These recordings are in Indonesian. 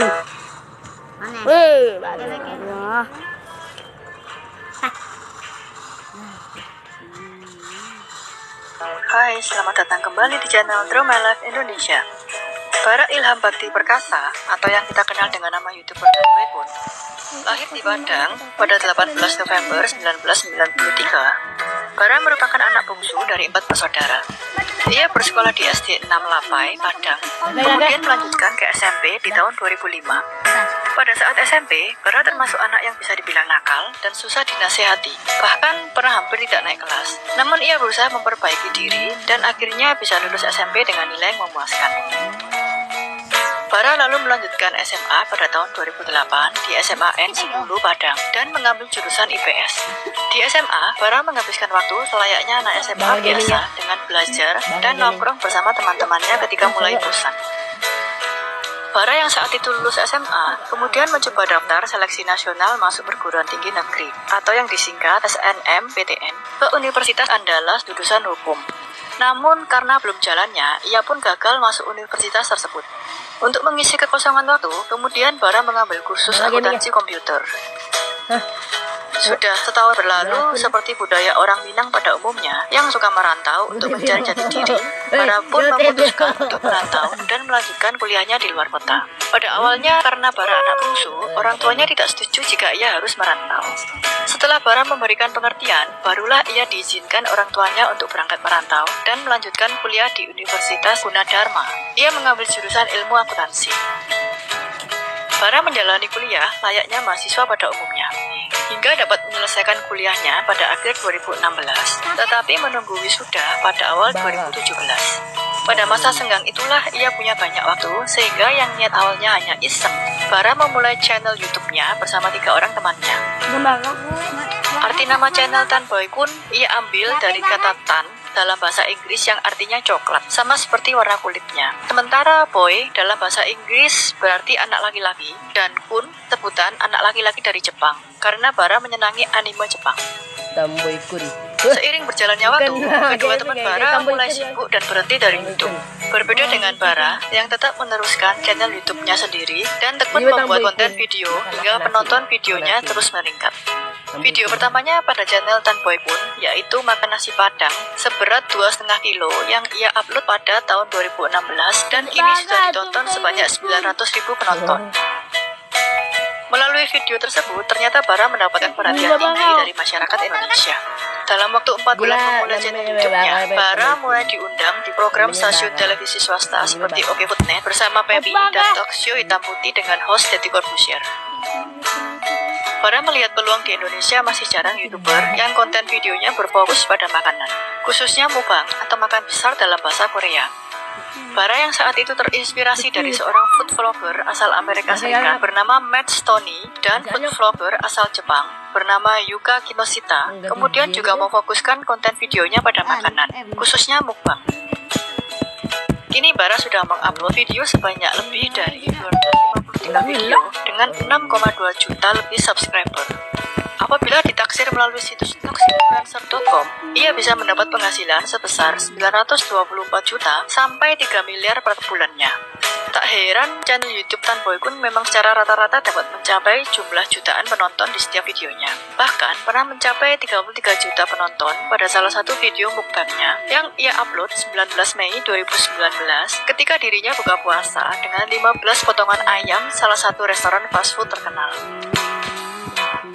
Mana? Hai, selamat datang kembali di channel Draw My Life Indonesia. Bara Ilham Bakti Perkasa, atau yang kita kenal dengan nama YouTuber Dan Boykun, lahir di Padang pada 18 November 1993. Bara merupakan anak bungsu dari 4 bersaudara. Ia bersekolah di SD 6 Lapai, Padang, kemudian melanjutkan ke SMP di tahun 2005. Pada saat SMP, Bara termasuk anak yang bisa dibilang nakal dan susah dinasehati, bahkan pernah hampir tidak naik kelas. Namun ia berusaha memperbaiki diri dan akhirnya bisa lulus SMP dengan nilai yang memuaskan. Bara lalu melanjutkan SMA pada tahun 2008 di SMA N10 Padang dan mengambil jurusan IPS. Di SMA, Bara menghabiskan waktu selayaknya anak SMA biasa dengan belajar dan nongkrong bersama teman-temannya ketika mulai bosan. Bara yang saat itu lulus SMA, kemudian mencoba daftar seleksi nasional masuk perguruan tinggi negeri atau yang disingkat SNMPTN ke Universitas Andalas jurusan Hukum. Namun karena belum jalannya, ia pun gagal masuk universitas tersebut. Untuk mengisi kekosongan waktu, kemudian Bara mengambil kursus akuntansi komputer. Sudah setahun berlalu, seperti budaya orang Minang pada umumnya yang suka merantau untuk mencari jati diri, Bara pun memutuskan untuk merantau dan melanjutkan kuliahnya di luar kota. Pada awalnya, karena Bara anak bungsu, orang tuanya tidak setuju jika ia harus merantau. Setelah Bara memberikan pengertian, barulah ia diizinkan orang tuanya untuk berangkat merantau dan melanjutkan kuliah di Universitas Gunadarma. Ia mengambil jurusan ilmu akuntansi. Bara menjalani kuliah layaknya mahasiswa pada umumnya, hingga dapat menyelesaikan kuliahnya pada akhir 2016, tetapi menunggu wisuda pada awal 2017. Pada masa senggang itulah ia punya banyak waktu, sehingga yang niat awalnya hanya iseng, Bara memulai channel YouTube-nya bersama 3 orang temannya. Arti nama channel Tan Boykun ia ambil dari kata tan dalam bahasa Inggris yang artinya coklat, sama seperti warna kulitnya. Sementara boy dalam bahasa Inggris berarti anak laki-laki, dan kun sebutan anak laki-laki dari Jepang, karena Bara menyenangi anime Jepang. Seiring berjalannya waktu, kedua teman Bara mulai sibuk dan berhenti dari YouTube. Berbeda dengan Bara yang tetap meneruskan channel YouTube-nya sendiri dan tekun membuat konten video hingga penonton videonya terus meningkat. Video pertamanya pada channel Tan Boykun yaitu makan nasi Padang seberat 2,5 kilo yang ia upload pada tahun 2016 dan kini sudah ditonton sebanyak 900.000 penonton. Melalui video tersebut, ternyata Bara mendapatkan perhatian tinggi dari masyarakat Indonesia. Dalam waktu 4 bulan memulai channel YouTube-nya, Bara mulai diundang di program stasiun televisi swasta seperti Oke Foodnet bersama Pepi dan talk show hitam putih dengan host Deddy Corbuzier. Bara melihat peluang di Indonesia masih jarang YouTuber yang konten videonya berfokus pada makanan, khususnya mukbang atau makan besar dalam bahasa Korea. Bara yang saat itu terinspirasi dari seorang food vlogger asal Amerika Serikat bernama Matt Stoney dan food vlogger asal Jepang bernama Yuka Kinoshita, kemudian juga memfokuskan konten videonya pada makanan, khususnya mukbang. Kini Bara sudah mengupload video sebanyak lebih dari 253 video dengan 6,2 juta lebih subscriber. Apabila ditaksir melalui situs noxinfluencer.com, ia bisa mendapat penghasilan sebesar 924 juta sampai 3 miliar per bulannya. Tak heran, channel YouTube Tan Boykun memang secara rata-rata dapat mencapai jumlah jutaan penonton di setiap videonya. Bahkan pernah mencapai 33 juta penonton pada salah satu video mukbangnya yang ia upload 19 Mei 2019 ketika dirinya buka puasa dengan 15 potongan ayam salah satu restoran fast food terkenal.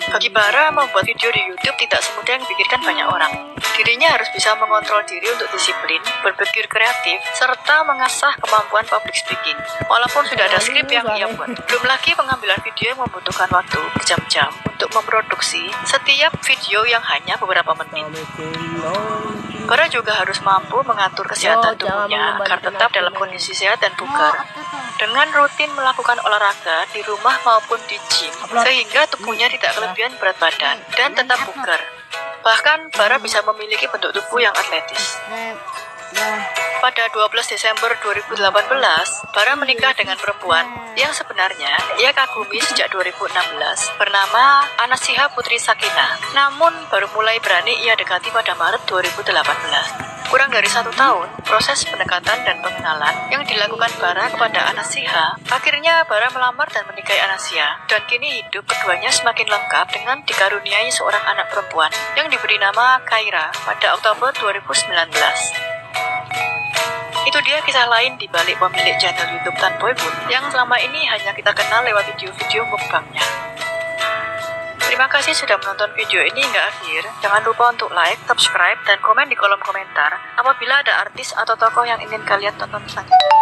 Bagi Bara, membuat video di YouTube tidak semudah yang dipikirkan banyak orang. Dirinya harus bisa mengontrol diri untuk disiplin, berpikir kreatif, serta mengasah kemampuan public speaking. Walaupun sudah ada skrip yang ia buat. Belum lagi pengambilan video yang membutuhkan waktu berjam-jam untuk memproduksi setiap video yang hanya beberapa menit. Bara juga harus mampu mengatur kesehatan tubuhnya agar tetap dalam kondisi sehat dan bugar. Dengan rutin melakukan olahraga di rumah maupun di gym, sehingga tubuhnya tidak kelebihan berat badan dan tetap bugar. Bahkan, Bara bisa memiliki bentuk tubuh yang atletis. Pada 12 Desember 2018, Bara menikah dengan perempuan yang sebenarnya ia kagumi sejak 2016, bernama Anasiha Putri Sakinah. Namun, baru mulai berani ia dekati pada Maret 2018. Kurang dari 1 tahun, proses pendekatan dan pengenalan yang dilakukan Bara kepada Anastasia, akhirnya Bara melamar dan menikahi Anastasia, dan kini hidup keduanya semakin lengkap dengan dikaruniai seorang anak perempuan yang diberi nama Kyra pada Oktober 2019. Itu dia kisah lain di balik pemilik channel YouTube Tan Boy Boon yang selama ini hanya kita kenal lewat video-video mukbangnya. Terima kasih sudah menonton video ini hingga akhir. Jangan lupa untuk like, subscribe, dan komen di kolom komentar apabila ada artis atau tokoh yang ingin kalian tonton selanjutnya.